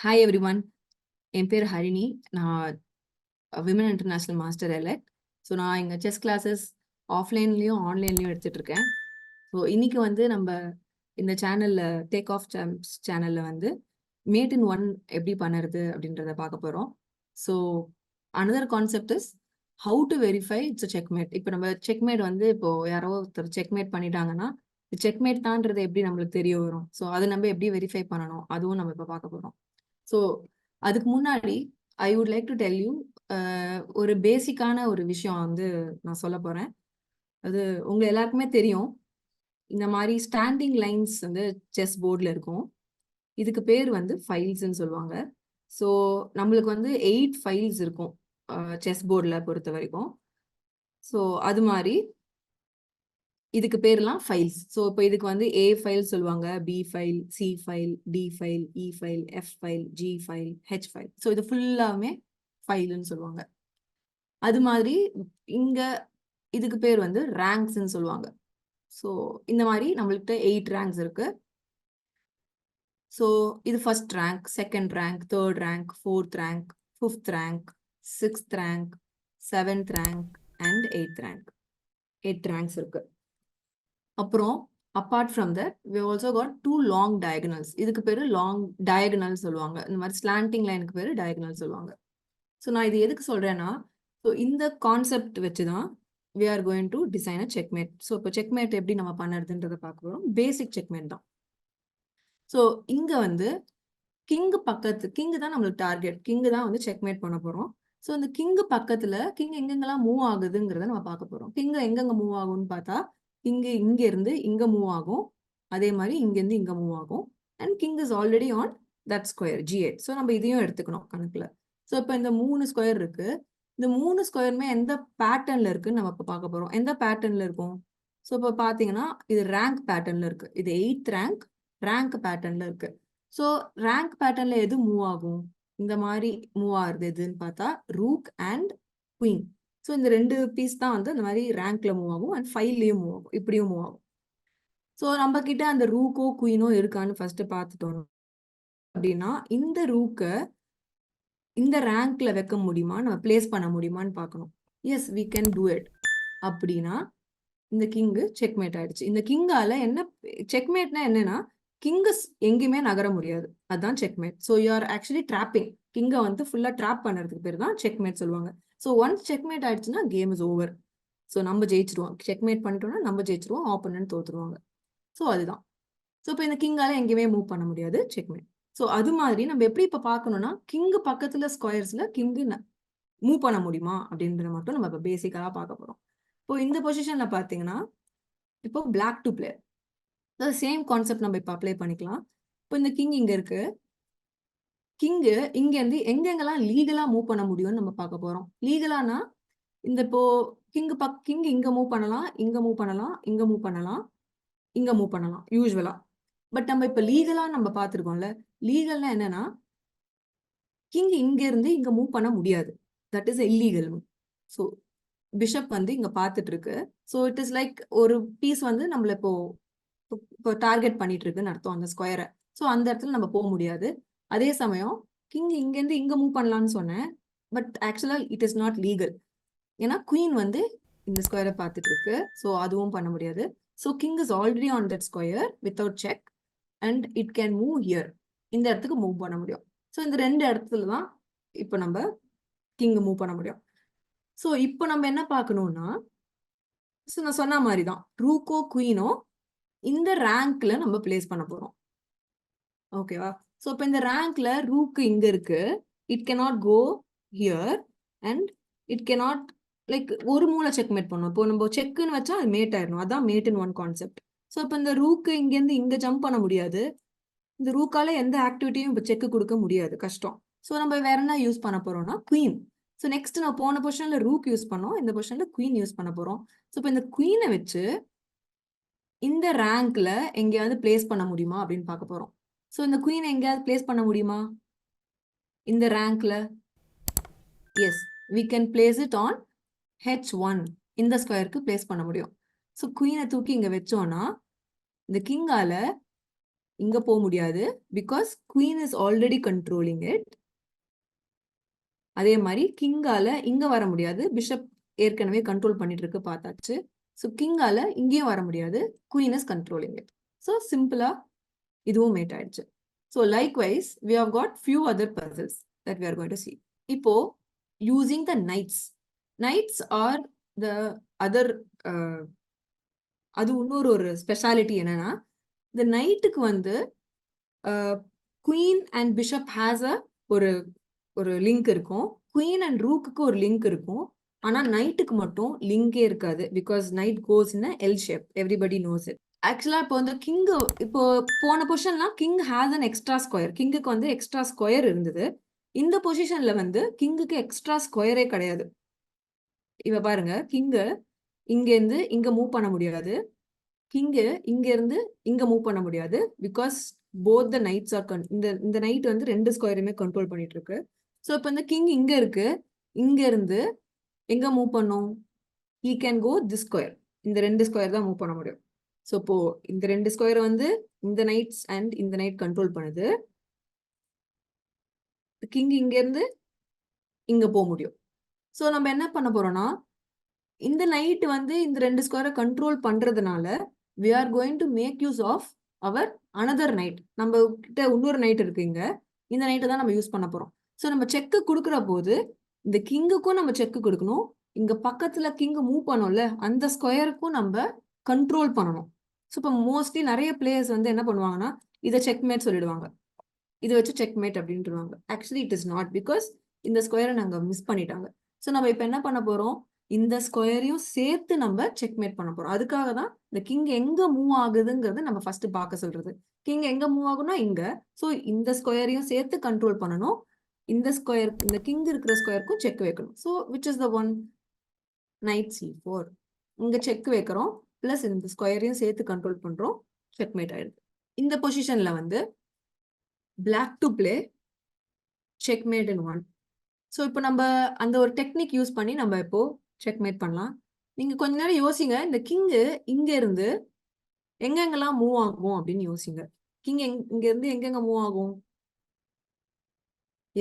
Hi every one. என் பேர் ஹரிணி. நான் women international master elect. So நான் இங்கே செஸ் கிளாஸஸ் ஆஃப்லைன்லேயும் ஆன்லைன்லேயும் எடுத்துட்டு இருக்கேன். ஸோ இன்னைக்கு வந்து நம்ம இந்த சேனலில் டேக் ஆஃப் சாம்ப்ஸ் சேனலில் வந்து மேட் இன் ஒன் எப்படி பண்ணுறது அப்படின்றத பார்க்க போகிறோம். So another concept is how to verify it's checkmate. இப்போ நம்ம செக்மேட் வந்து இப்போ யாரோ ஒருத்தர் செக்மேட் பண்ணிட்டாங்கன்னா செக்மேட் தான்றது எப்படி நம்மளுக்கு தெரிய வரும். ஸோ அதை நம்ம எப்படி வெரிஃபை பண்ணணும் அதுவும் நம்ம இப்போ பார்க்க போகிறோம். ஸோ அதுக்கு முன்னாடி I would like to tell you ஒரு பேசிக்கான ஒரு விஷயம் வந்து நான் சொல்ல போறேன். அது உங்க எல்லாருக்குமே தெரியும். இந்த மாதிரி ஸ்டாண்டிங் லைன்ஸ் வந்து செஸ் போர்டில் இருக்கும். இதுக்கு பேர் வந்து ஃபைல்ஸ்ன்னு சொல்லுவாங்க. ஸோ நம்மளுக்கு வந்து 8 ஃபைல்ஸ் இருக்கும் செஸ் போர்டில் பொறுத்த வரைக்கும். ஸோ அது மாதிரி இதுக்கு பேர்லாம் ஃபைல்ஸ். ஸோ இப்போ இதுக்கு வந்து ஏ ஃபைல் சொல்லுவாங்க, B file, C file, D file, E file, F file, G file, H file. So இது ஃபுல்லாமே ஃபைல்னு சொல்லுவாங்க. அது மாதிரி இங்க இதுக்கு பேர் வந்து ரேங்க்ஸ்ன்னு சொல்லுவாங்க. ஸோ இந்த மாதிரி நம்மள்கிட்ட 8 ரேங்க்ஸ் இருக்கு. ஸோ இது first rank, second rank, third rank, fourth rank, fifth rank, sixth rank, seventh rank and eighth rank. 8 ranks இருக்கு. அப்புறம் apart from that we also got 2 long diagonals. இதுக்கு பேரு லாங் டயகனல் சொல்லுவாங்க. இந்த மாதிரி ஸ்லாண்டிங் லைனுக்கு பேரு டயகனல் சொல்லுவாங்க. ஸோ நான் இது எதுக்கு சொல்றேன்னா, ஸோ இந்த கான்செப்ட் வச்சு தான் we are going to design a checkmate. So இப்போ செக்மேட் எப்படி நம்ம பண்ணுறதுன்றதை பார்க்க போகிறோம். பேசிக் செக்மேட் தான். ஸோ இங்க வந்து கிங் தான் நம்மளுக்கு டார்கெட். கிங் தான் வந்து செக்மேட் பண்ண போறோம். ஸோ இந்த கிங் பக்கத்துல கிங் எங்கெங்கெல்லாம் மூவ் ஆகுதுங்கிறத நம்ம பார்க்க போறோம். கிங் எங்கெங்க மூவ் ஆகும்னு பார்த்தா இங்க இருந்து இங்க மூவ் ஆகும். அதே மாதிரி இங்க இருந்து இங்க மூவ் ஆகும். And king is already on that square G8. So நம்ம இதையும் எடுத்துக்கணும் கணக்குல. ஸோ இப்போ இந்த 3 ஸ்கொயர் இருக்கு. இந்த 3 ஸ்கொயருமே எந்த பேட்டர்ன்ல இருக்குன்னு நம்ம இப்போ பார்க்க போறோம். எந்த பேட்டர்ன்ல இருக்கும்? ஸோ இப்போ பார்த்தீங்கன்னா இது ரேங்க் பேட்டர்ன்ல இருக்கு. இது 8th ரேங்க் பேட்டர்ன்ல இருக்கு. ஸோ ரேங்க் பேட்டர்ன்ல எது மூவ் ஆகும்? இந்த மாதிரி மூவ் ஆகுறது எதுன்னு பார்த்தா ரூக் அண்ட் குயின். ஸோ இந்த 2 பீஸ் தான் வந்து இந்த மாதிரி ரேங்க்ல மூவ் ஆகும் அண்ட் ஃபைவ்லயும் மூவ் ஆகும், இப்படியும் மூவ் ஆகும். ஸோ நம்ம கிட்ட அந்த ரூக்கோ குயினோ இருக்கான்னு ஃபர்ஸ்ட் பார்த்துட்டோம் அப்படின்னா இந்த ரூக்கை இந்த ரேங்க்ல வைக்க முடியுமா, நம்ம பிளேஸ் பண்ண முடியுமான்னு பார்க்கணும். Yes we can do it. அப்படின்னா இந்த கிங்கு செக்மேட் ஆயிடுச்சு. இந்த கிங்கால என்ன செக்மேட்னா என்னன்னா கிங்கு எங்கேயுமே நகர முடியாது. அதுதான் checkmate. So you are actually trapping. கிங்கை வந்து ஃபுல்லா ட்ராப் பண்ணுறதுக்கு பேர் தான் செக்மேட் சொல்லுவாங்க. ஸோ ஒன்ஸ் செக்மேட் ஆயிடுச்சுன்னா கேம் இஸ் ஓவர். ஸோ நம்ம ஜெயிச்சிருவோம். செக்மேட் பண்ணிட்டோம்னா நம்ம ஜெயிச்சிருவோம், ஆப்போனன்ட் தோத்துருவாங்க. ஸோ அதுதான். ஸோ இப்போ இந்த கிங்கால எங்கேயுமே மூவ் பண்ண முடியாது, செக்மேட். ஸோ அது மாதிரி நம்ம எப்படி இப்போ பார்க்கணும்னா கிங்கு பக்கத்துல ஸ்கொயர்ஸ்ல கிங்கு மூவ் பண்ண முடியுமா அப்படின்றத மட்டும் நம்ம இப்போ பேசிக்காக பார்க்க போறோம். இப்போ இந்த பொசிஷன்ல பார்த்தீங்கன்னா இப்போ black to play same concept நம்ம இப்போ அப்ளை பண்ணிக்கலாம். இப்போ இந்த கிங் இங்க இருக்கு. கிங்கு இங்க இருந்து எங்கெங்கெல்லாம் லீகலா மூவ் பண்ண முடியும்னு நம்ம பார்க்க போறோம். லீகலானா இந்த இப்போ கிங் இங்க மூவ் பண்ணலாம், இங்க மூவ் பண்ணலாம், இங்க மூவ் பண்ணலாம், இங்க மூவ் பண்ணலாம் யூஸ்வலா. பட் நம்ம இப்ப லீகலா நம்ம பார்த்துருக்கோம்ல. லீகல்னா என்னன்னா கிங் இங்க இருந்து இங்க மூவ் பண்ண முடியாது. That is illegal move. So bishop வந்து இங்க பார்த்துட்டு இருக்கு. ஸோ இட் இஸ் லைக் ஒரு பீஸ் வந்து நம்மள இப்போ டார்கெட் பண்ணிட்டு இருக்குன்னு அர்த்தம் அந்த ஸ்கொயரை. ஸோ அந்த இடத்துல நம்ம போக முடியாது. அதே சமயம் கிங் இங்கேருந்து இங்க மூவ் பண்ணலாம்னு சொன்னேன். பட் ஆக்சுவலா இட் இஸ் நாட் லீகல். ஏன்னா குயின் வந்து இந்த ஸ்கொயரை பார்த்துட்டு இருக்கு. ஸோ அதுவும் பண்ண முடியாது. So king is already on that square without check and it can move here. இந்த இடத்துக்கு மூவ் பண்ண முடியும். ஸோ இந்த 2 இடத்துல தான் இப்போ நம்ம கிங் மூவ் பண்ண முடியும். ஸோ இப்போ நம்ம என்ன பார்க்கணும்னா நான் சொன்ன மாதிரி தான் ரூக்கோ குயினோ இந்த ரேங்க்ல நம்ம பிளேஸ் பண்ண போறோம். ஓகேவா? ஸோ இப்போ இந்த ரேங்க்ல ரூக்கு இங்க இருக்கு. It cannot go here and it cannot like ஒரு மூளை செக்மேட் பண்ணும். இப்போ நம்ம செக்குன்னு வச்சா அது மேட் ஆயிடணும். அதான் made in one concept. So இப்போ இந்த ரூக்கு இங்கேருந்து இங்க ஜம்ப் பண்ண முடியாது. இந்த ரூக்கால எந்த ஆக்டிவிட்டியும் இப்போ செக்கு கொடுக்க முடியாது, கஷ்டம். ஸோ நம்ம வேற என்ன யூஸ் பண்ண போறோம்னா குயின். ஸோ நெக்ஸ்ட் நான் போன பொசிஷன்ல ரூக் யூஸ் பண்ணோம், இந்த பொசிஷன்ல குயின் யூஸ் பண்ண போறோம். ஸோ இப்போ இந்த குயினை வச்சு இந்த ரேங்க்ல எங்கேயாவது பிளேஸ் பண்ண முடியுமா அப்படின்னு பார்க்க போறோம். ஸோ இந்த குயினை எங்கேயாவது பிளேஸ் பண்ண முடியுமா இந்த ரேங்க்ல? Yes, we can place it on H1. இந்த ஸ்கொயருக்கு பிளேஸ் பண்ண முடியும். ஸோ குயினை தூக்கி இங்க வச்சோம்னா இந்த கிங்கால இங்க போக முடியாது because queen is already controlling it. அதே மாதிரி கிங்கால இங்க வர முடியாது, பிஷப் ஏற்கனவே கண்ட்ரோல் பண்ணிட்டு இருக்கு பார்த்தாச்சு. ஸோ கிங்கால இங்கேயும் வர முடியாது, queen is controlling it. So சிம்பிளா இதுவும் மேட் ஆயிடுச்சு. So likewise we have got few other puzzles that we are going to see. இப்போ using the knights or the other, அது இன்னொரு ஒரு ஸ்பெஷாலிட்டி என்னன்னா, இந்த நைட்டுக்கு வந்து குவீன் அண்ட் பிஷப் ஹேஸ் ஒரு லிங்க் இருக்கும், குவீன் அண்ட் ரூக்கு ஒரு லிங்க் இருக்கும். ஆனா நைட்டுக்கு மட்டும் லிங்கே இருக்காது because knight goes in L shape, everybody knows it. ஆக்சுவலா இப்போ வந்து கிங், இப்போ போன பொசிஷன்லாம் king has an extra square, கிங்குக்கு வந்து எக்ஸ்ட்ரா ஸ்கொயர் இருந்தது. இந்த பொசிஷன்ல வந்து கிங்குக்கு எக்ஸ்ட்ரா ஸ்கொயரே கிடையாது. இவ பாருங்க, கிங்கு இங்க இருந்து இங்க மூவ் பண்ண முடியாது, கிங்கு இங்க இருந்து இங்க மூவ் பண்ண முடியாது because both the knights are இந்த நைட் வந்து ரெண்டு ஸ்கொயருமே கண்ட்ரோல் பண்ணிட்டு இருக்கு. ஸோ இப்போ இந்த கிங் இங்க இருக்கு, இங்க இருந்து எங்க மூவ் பண்ணும், he can go this square, இந்த ரெண்டு ஸ்கொயர் தான் மூவ் பண்ண முடியும். ஸோ இப்போ இந்த ரெண்டு ஸ்கொயர் வந்து இந்த நைட்ஸ் அண்ட் இந்த நைட் கண்ட்ரோல் பண்ணுது. கிங் இங்க இருந்து இங்க போக முடியும். ஸோ நம்ம என்ன பண்ண போறோம்னா, இந்த நைட் வந்து இந்த ரெண்டு ஸ்கொயரை கண்ட்ரோல் பண்றதுனால we are going to make use of our another night. நம்ம கிட்ட இன்னொரு நைட் இருக்கு இங்க, இந்த நைட்டை தான் நம்ம யூஸ் பண்ண போறோம். ஸோ நம்ம செக்கு கொடுக்குற போது இந்த கிங்குக்கும் நம்ம செக்கு கொடுக்கணும், இங்க பக்கத்துல கிங் மூவ் பண்ணோம்ல அந்த ஸ்கொயருக்கும் நம்ம கண்ட்ரோல் பண்ணணும். ஸோ இப்போ மோஸ்ட்லி நிறைய பிளேயர்ஸ் வந்து என்ன பண்ணுவாங்கன்னா, இதை செக்மேட் சொல்லிடுவாங்க, இதை வச்சு செக்மேட் அப்படின்ட்டுருவாங்க. Actually it is not, because இந்த ஸ்கொயரை நாங்க மிஸ் பண்ணிட்டாங்க. ஸோ நம்ம இப்போ என்ன பண்ண போறோம், இந்த ஸ்கொயரையும் சேர்த்து நம்ம செக்மேட் பண்ண போறோம். அதுக்காக தான் இந்த கிங் எங்க மூவ் ஆகுதுங்கிறது நம்ம ஃபர்ஸ்ட் பார்க்க சொல்றது. கிங் எங்க மூவ் ஆகும்னா இங்க. ஸோ இந்த ஸ்கொயரையும் சேர்த்து கண்ட்ரோல் பண்ணணும், இந்த ஸ்கொயர், இந்த கிங் இருக்கிற ஸ்கொயருக்கும் செக் வைக்கணும். So which is the one, night c4. இங்க செக் வைக்கிறோம், பிளஸ் இந்த ஸ்கொயரையும் சேர்த்து கண்ட்ரோல் பண்றோம், செக்மேட் ஆயிடுது. இந்த பொசிஷன்ல வந்து black to play checkmate in 1. So இப்போ நம்ம அந்த ஒரு டெக்னிக் யூஸ் பண்ணி நம்ம இப்போ செக்மேட் பண்ணலாம். நீங்க கொஞ்ச நேரம் யோசிங்க, இந்த கிங்கு இங்க இருந்து எங்கெங்கெல்லாம் மூவ் ஆகும் அப்படின்னு யோசிங்க. கிங் இங்க இருந்து எங்கெங்க மூவ் ஆகும்,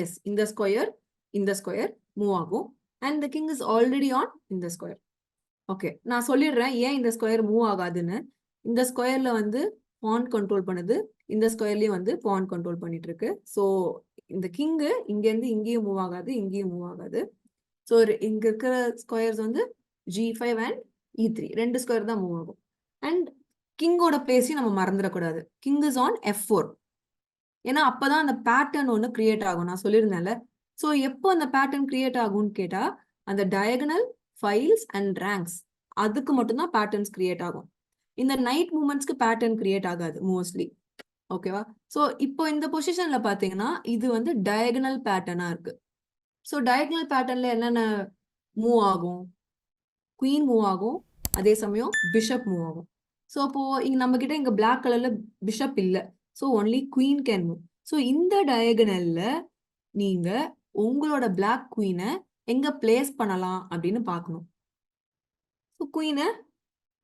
எஸ் இந்த ஸ்கொயர் மூவ் ஆகும். And the king is already on இந்த ஸ்கொயர். ஓகே, நான் சொல்லிடுறேன் ஏன் இந்த ஸ்கொயர் மூவ் ஆகாதுன்னு. இந்த ஸ்கொயர்ல வந்து பான் கண்ட்ரோல் பண்ணுது, இந்த ஸ்கொயர்லயும் வந்து பான் கண்ட்ரோல் பண்ணிட்டு இருக்கு. ஸோ இந்த கிங்கு இங்க இருந்து இங்கேயும் மூவ் ஆகாது, இங்கேயும் மூவ் ஆகாது. ஸோ இங்க இருக்கிற ஸ்கொயர்ஸ் வந்து G5 அண்ட் E3 ரெண்டு ஸ்கொயர் தான் மூவ் ஆகும். அண்ட் கிங்கோட பிளேஸையும் நம்ம மறந்துடக்கூடாது, கிங் இஸ் ஆன் F4. ஏன்னா அப்பதான் அந்த பேட்டர்ன் ஒன்று கிரியேட் ஆகும், நான் சொல்லியிருந்தேன்ல. ஸோ எப்போ அந்த பேட்டர்ன் கிரியேட் ஆகும்னு கேட்டா, அந்த டயகனல் ஃபைல்ஸ் அண்ட் ரேங்க்ஸ் அதுக்கு மட்டும்தான் பேட்டர்ன்ஸ் கிரியேட் ஆகும். இந்த நைட் மூமெண்ட்ஸ்க்கு பேட்டர்ன் கிரியேட் ஆகாது மோஸ்ட்லி. ஓகேவா? ஸோ இப்போ இந்த பொசிஷன்ல பாத்தீங்கன்னா இது வந்து டயகனல் பேட்டர்னா இருக்கு. ஸோ டயகனல் பேட்டர்ன்ல என்னென்ன மூவ் ஆகும், குவீன் மூவ் ஆகும், அதே சமயம் பிஷப் மூவ் ஆகும். ஸோ அப்போ இங்க நம்ம கிட்ட இங்க பிளாக் கலர்ல பிஷப் இல்ல, so only queen can move. So இந்த டயகனல்ல நீங்க உங்களோட பிளாக் குவீனை எங்க பிளேஸ் பண்ணலாம் அப்படின்னு பார்க்கணும். ஸோ குவீனை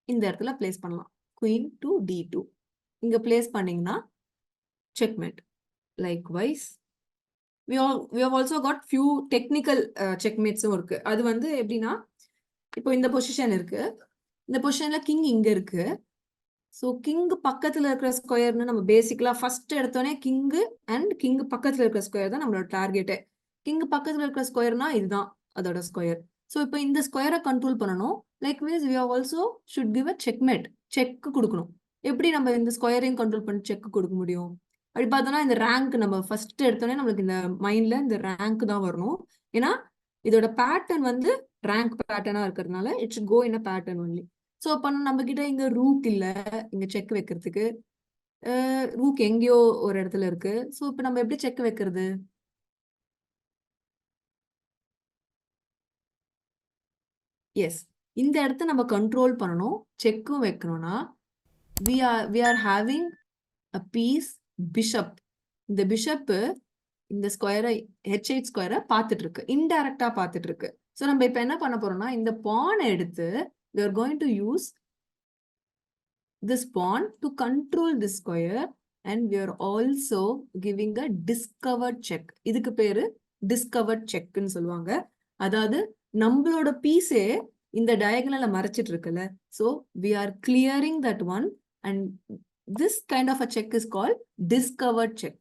இந்த இடத்துல பிளேஸ் பண்ணலாம், குவீன் டு D2 இங்க பிளேஸ் பண்ணீங்கன்னா checkmate. Likewise we have also got few technical checkmates-உம் இருக்கு. அது வந்து எப்படின்னா, இப்போ இந்த பொசிஷன் இருக்கு, இந்த பொசிஷன்ல கிங் இங்க இருக்கு. ஸோ கிங் பக்கத்துல இருக்கிற ஸ்கொயர்னு நம்ம பேசிக்கலா ஃபர்ஸ்ட் எடுத்தோடனே கிங்கு அண்ட் கிங் பக்கத்துல இருக்கிற ஸ்கொயர் தான் நம்மளோட டார்கெட்டு. கிங் பக்கத்துல இருக்கிற ஸ்கொயர்னா இதுதான் அதோட ஸ்கொயர். ஸோ இப்போ இந்த ஸ்கொயரை கண்ட்ரோல் பண்ணணும். Likewise we have also should give a checkmate, check கொடுக்கணும். எப்படி நம்ம இந்த ஸ்கொயரையும் கண்ட்ரோல் பண்ணி செக் கொடுக்க முடியும் அப்படி பார்த்தோம்னா, இந்த ரேங்க் நம்ம ஃபர்ஸ்ட் எடுத்தோடனே நம்மளுக்கு இந்த மைண்ட்ல இந்த ரேங்க் தான் வரணும். ஏன்னா இதோட பேட்டர்ன் வந்து ரேங்க் பேட்டர்னா இருக்கிறதுனால it should go in a pattern only. So அப்போ நம்ம கிட்ட இங்க ரூக் இல்ல இங்க செக் வைக்கிறதுக்கு, ரூக் எங்கேயோ ஒரு இடத்துல இருக்கு. ஸோ இப்போ நம்ம எப்படி செக் வைக்கிறது, எஸ் இந்த இடத்த நம்ம கண்ட்ரோல் பண்ணணும், செக்கும் வைக்கணும்னா we are having a piece bishop. இந்த பிஷப் இந்த ஸ்கொயரை H8 ஸ்கொயரை பார்த்துட்டு இருக்கு, இன்டைரக்டா பார்த்துட்டு இருக்கு. ஸோ நம்ம இப்போ என்ன பண்ண போறோம்னா, இந்த பானை எடுத்து we are going to use this pawn to control this square and we are also giving a discovered check. இதுக்கு பேரு discovered checkன்னு சொல்லுவாங்க. அதாவது நம்மளோட பீஸே இந்த டயகனலை மறைச்சிட்டு இருக்குல்ல, so we are clearing that one, and this kind of a check is called discovered check.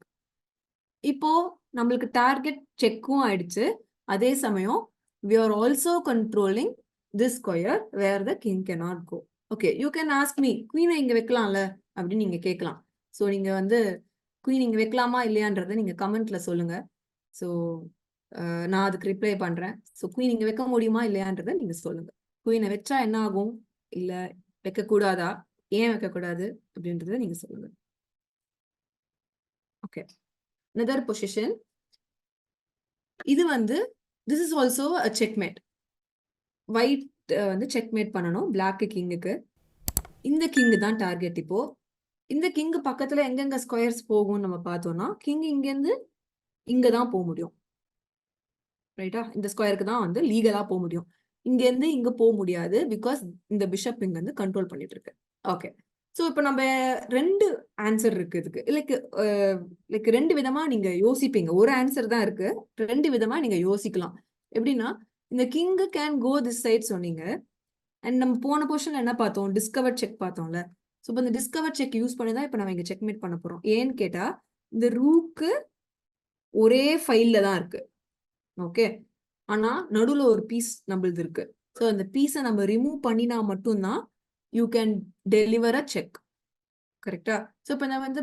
இப்போ நம்மளுக்கு டார்கெட் செக்கும் ஆயிடுச்சு, அதே சமயம் we are also controlling this square where the king cannot go. Okay, you can ask me, queen இங்க வைக்கலாம்ல அப்படின்னு நீங்க கேட்கலாம். So நீங்க வந்து குயின் இங்க வைக்கலாமா இல்லையான்றதை நீங்க கமெண்ட்ல சொல்லுங்க. ஸோ நான் அதுக்கு ரிப்ளை பண்றேன். ஸோ குயின் இங்க வைக்க முடியுமா இல்லையான்றதை நீங்க சொல்லுங்க. குயினை வச்சா என்ன ஆகும், இல்ல வைக்க கூடாதா, ஏன் வைக்க கூடாது அப்படின்றத நீங்க சொல்லுங்க. Okay, another position. இது வந்து this is also a checkmate. white வந்து செக்மேட் பண்ணணும் black கிங்குக்கு. இந்த கிங் தான் டார்கெட். இப்போ இந்த கிங் பக்கத்துல எங்கெங்க ஸ்கொயர்ஸ் போகும் நம்ம பார்த்தோம்னா, கிங் இங்கேருந்து இங்க தான் போக முடியும், ரைட்டா? இந்த ஸ்கொயருக்கு தான் வந்து லீகலா போக முடியும். இங்க இருந்து இங்க போக முடியாது, பிகாஸ் இந்த பிஷப் இங்க வந்து கண்ட்ரோல் பண்ணிட்டு இருக்கு. ஓகே, ஸோ இப்போ நம்ம ரெண்டு ஆன்சர் இருக்கு இதுக்கு. லைக் ரெண்டு விதமா நீங்க யோசிப்பீங்க. ஒரு ஆன்சர் தான் இருக்கு, ரெண்டு விதமா நீங்க யோசிக்கலாம். எப்படின்னா, இந்த king can go this side சொன்னீங்க, அண்ட் நம்ம போன பொசிஷன்ல என்ன பார்த்தோம், டிஸ்கவர் செக் பார்த்தோம்ல. ஸோ இப்போ இந்த டிஸ்கவர் செக் யூஸ் பண்ணி தான் இப்போ நம்ம இங்க செக்மேட் பண்ண போறோம். ஏன்னு கேட்டா, இந்த ரூக்கு ஒரே ஃபைல்ல தான் இருக்கு, ஓகே, ஆனா நடுவுல ஒரு பீஸ் நம்மளது இருக்கு. ஸோ அந்த பீஸை நம்ம ரிமூவ் பண்ணினா மட்டும்தான் you can deliver a check, கரெக்டா? ஸோ இப்போ நம்ம வந்து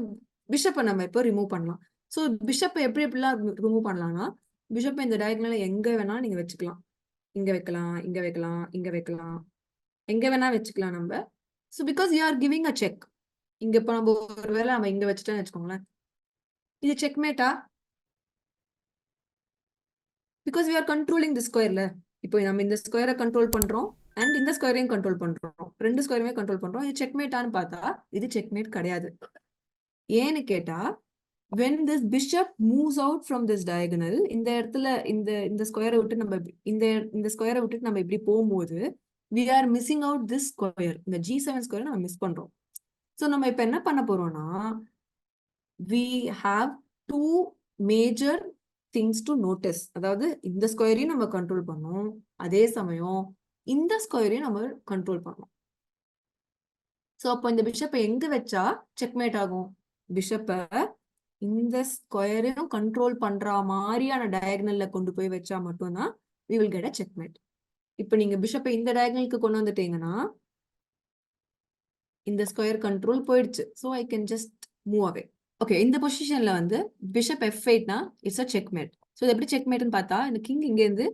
பிஷப்பை நம்ம இப்போ ரிமூவ் பண்ணலாம். ஸோ பிஷப்பை எப்படி எப்படிலாம் ரிமூவ் பண்ணலாம்னா, பிஷப்பை இந்த டயகனல எங்க வேணா நீங்க வச்சுக்கலாம். இங்க வைக்கலாம், இங்க வைக்கலாம், இங்க வைக்கலாம், எங்க வேணா வச்சுக்கலாம் நம்ம. So because you are giving a check. இங்க இப்போ நம்ம ஒரு வேளை நம்ம இங்க வச்சுட்டேன்னு வச்சுக்கோங்களேன், இது செக்மேட்டா? Because we are controlling the ஸ்கொயர்ல. இப்போ நம்ம இந்த ஸ்கொயரை கண்ட்ரோல் பண்றோம் அண்ட் இந்த ஸ்கொயரையும் கண்ட்ரோல் பண்றோம், ரெண்டு ஸ்கொயருமே கண்ட்ரோல் பண்றோம். இது செக்மேட்டான்னு பார்த்தா இது செக்மேட் கிடையாது. ஏன்னு கேட்டா, when this bishop moves out from this diagonal, இந்த இடத்துல இந்த ஸ்கொயரை விட்டு நம்ம இந்த ஸ்கொயரை விட்டு நம்ம இப்படி போகும்போது we are missing out this square. இந்த G7 ஸ்கொயரை நம்ம மிஸ் பண்றோம். ஸோ நம்ம இப்போ என்ன பண்ண போறோம்னா, we have two major things to notice. அதாவது இந்த ஸ்கொயரையும் நம்ம கண்ட்ரோல் பண்ணோம், அதே சமயம் இந்த ஸ்கொயரையும் நம்ம கண்ட்ரோல் பண்ணோம். ஸோ அப்போ இந்த பிஷப்பை எங்க வச்சா செக்மேட் ஆகும்? பிஷப்பை இந்த ஸ்கொயரையும் கண்ட்ரோல் பண்ற மாதிரியான டயகனல்ல கொண்டு போய் வச்சா மட்டும்தான் we will get a checkmate. இப்போ நீங்க பிஷப்பை இந்த டயகனலுக்கு கொண்டு வந்துட்டீங்கன்னா இந்த ஸ்கொயர் கண்ட்ரோல் போயிடுச்சு. So I can just move away. Okay, இந்த பொசிஷன்ல வந்து பிஷப் F8னா இட்ஸ் அ செக்மேட். ஸோ இது எப்படி செக்மேட்னு பார்த்தா, இந்த கிங் இங்கேருந்து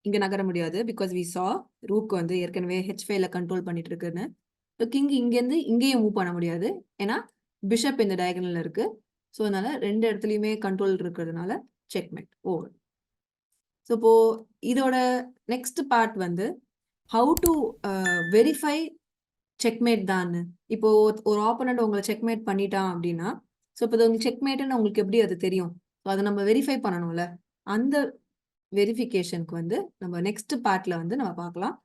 இங்க நகர முடியாது, பிகாஸ் வி சா ரூக் வந்து ஏற்கனவே H5ல கண்ட்ரோல் பண்ணிட்டு இருக்குன்னு. ஸோ கிங் இங்கேருந்து இங்கேயும் மூவ் பண்ண முடியாது, ஏன்னா பிஷப் இந்த டயகனல்ல இருக்கு. ஸோ அதனால ரெண்டு இடத்துலையுமே கண்ட்ரோல் இருக்கிறதுனால செக்மேட் ஓவர். ஸோ இப்போ இதோட நெக்ஸ்ட் பார்ட் வந்து ஹவு டு வெரிஃபை செக்மேட் தான். இப்போ ஒரு ஆப்போனண்ட் உங்களை செக்மேட் பண்ணிட்டான் அப்படின்னா, ஸோ இப்போ உங்களுக்கு செக்மேட்னு உங்களுக்கு எப்படி அது தெரியும்? ஸோ அதை நம்ம வெரிஃபை பண்ணணும்ல, அந்த வெரிஃபிகேஷனுக்கு வந்து நம்ம நெக்ஸ்ட் பார்ட்ல வந்து நம்ம பார்க்கலாம்.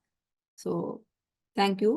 So thank you.